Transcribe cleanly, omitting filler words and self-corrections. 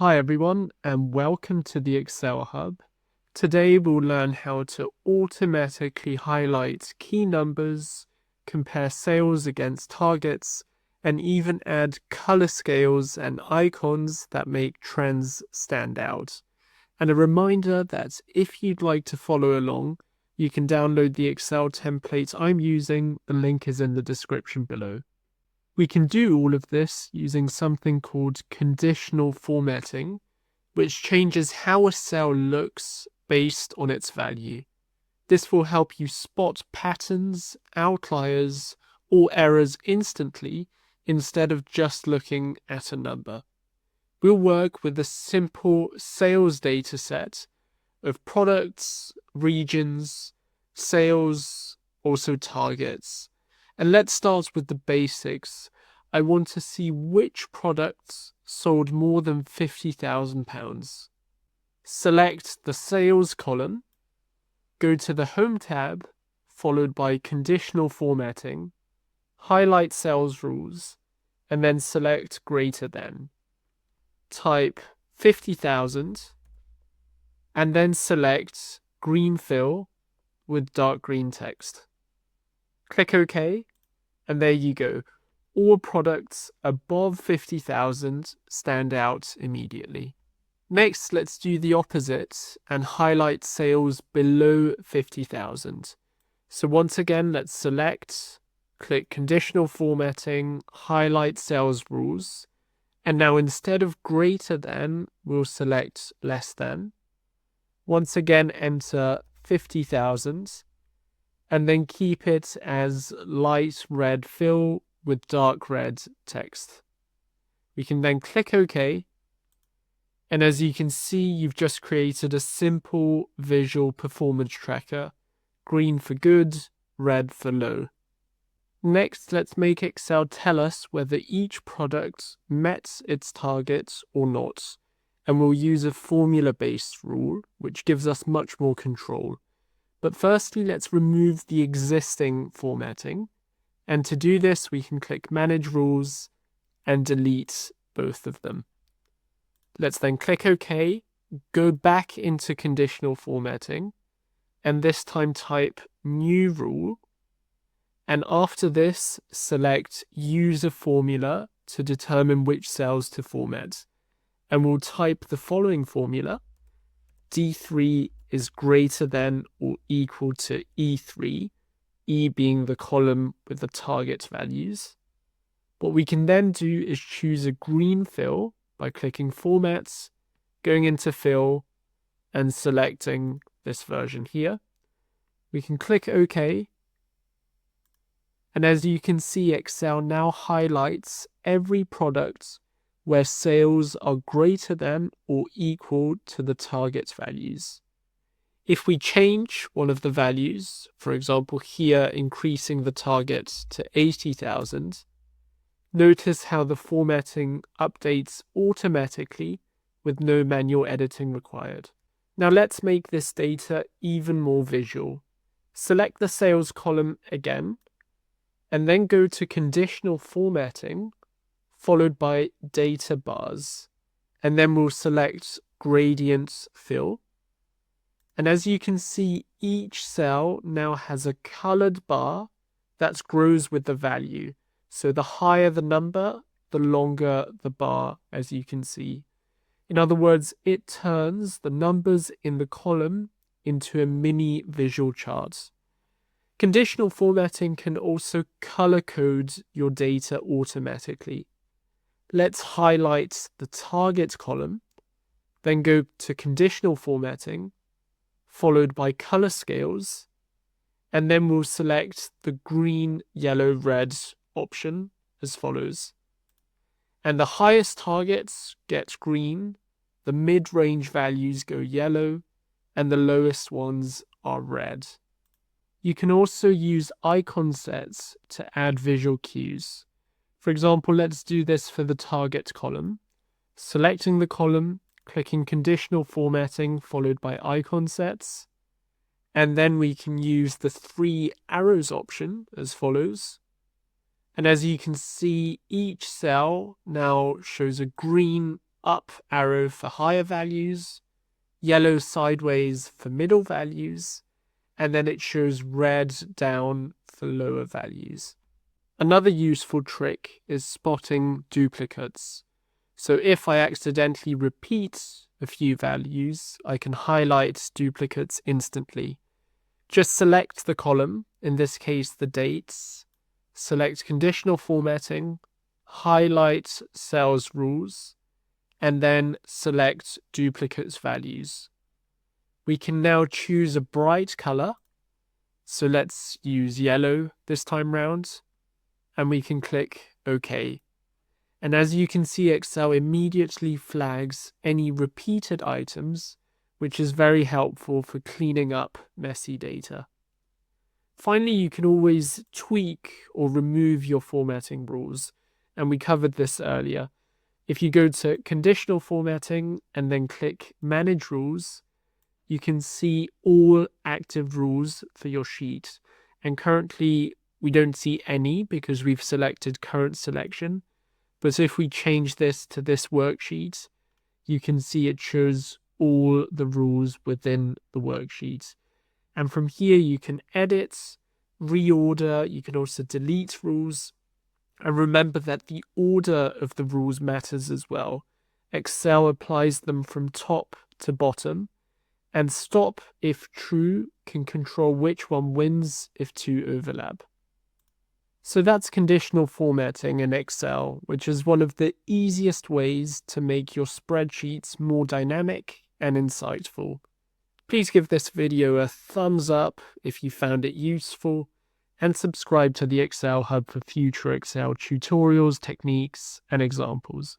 Hi everyone, and welcome to the Excel Hub. Today we'll learn how to automatically highlight key numbers, compare sales against targets, and even add color scales and icons that make trends stand out. And a reminder that if you'd like to follow along, you can download the Excel template I'm using. The link is in the description below. We can do all of this using something called conditional formatting, which changes how a cell looks based on its value. This will help you spot patterns, outliers, or errors instantly instead of just looking at a number. We'll work with a simple sales data set of products, regions, sales, also targets. And let's start with the basics. I want to see which products sold more than £50,000. Select the sales column, go to the Home tab, followed by Conditional Formatting, highlight Sales Rules, and then select Greater Than. Type 50,000, and then select Green Fill with dark green text. Click OK, and there you go. All products above 50,000 stand out immediately. Next, let's do the opposite and highlight sales below 50,000. So once again, let's select, click Conditional Formatting, highlight Sales Rules, and now instead of greater than, we'll select less than. Once again, enter 50,000, and then keep it as light red fill with dark red text. We can then click OK, and as you can see, you've just created a simple visual performance tracker, green for good, red for low. Next, let's make Excel tell us whether each product met its targets or not, and we'll use a formula-based rule, which gives us much more control. But firstly, let's remove the existing formatting. And to do this, we can click Manage Rules and delete both of them. Let's then click OK, go back into Conditional Formatting, and this time type New Rule. And after this, select Use a Formula to determine which cells to format. And we'll type the following formula. D3 is greater than or equal to E3, E being the column with the target values. What we can then do is choose a green fill by clicking Formats, going into Fill, and selecting this version here. We can click OK. And as you can see, Excel now highlights every product where sales are greater than or equal to the target values. If we change one of the values, for example here increasing the target to 80,000, notice how the formatting updates automatically with no manual editing required. Now let's make this data even more visual. Select the sales column again, and then go to Conditional Formatting, followed by Data Bars, and then we'll select Gradient Fill. And as you can see, each cell now has a colored bar that grows with the value. So the higher the number, the longer the bar, as you can see. In other words, it turns the numbers in the column into a mini visual chart. Conditional formatting can also color code your data automatically. Let's highlight the target column, then go to Conditional Formatting, followed by Color Scales, and then we'll select the green, yellow, red option as follows. And the highest targets get green, the mid-range values go yellow, and the lowest ones are red. You can also use icon sets to add visual cues. For example, let's do this for the target column. Selecting the column, clicking Conditional Formatting followed by icon sets, and then we can use the 3 arrows option as follows. And as you can see, each cell now shows a green up arrow for higher values, yellow sideways for middle values, and then it shows red down for lower values. Another useful trick is spotting duplicates. So if I accidentally repeat a few values, I can highlight duplicates instantly. Just select the column, in this case the dates, select Conditional Formatting, highlight Sales Rules, and then select Duplicates Values. We can now choose a bright color, so let's use yellow this time round, and we can click OK. And as you can see, Excel immediately flags any repeated items, which is very helpful for cleaning up messy data. Finally, you can always tweak or remove your formatting rules, and we covered this earlier. If you go to Conditional Formatting and then click Manage Rules, you can see all active rules for your sheet. And currently, we don't see any because we've selected Current Selection. But if we change this to this worksheet, you can see it shows all the rules within the worksheet. And from here, you can edit, reorder, you can also delete rules. And remember that the order of the rules matters as well. Excel applies them from top to bottom, and stop if true can control which one wins if two overlap. So that's conditional formatting in Excel, which is one of the easiest ways to make your spreadsheets more dynamic and insightful. Please give this video a thumbs up if you found it useful, and subscribe to the Excel Hub for future Excel tutorials, techniques, and examples.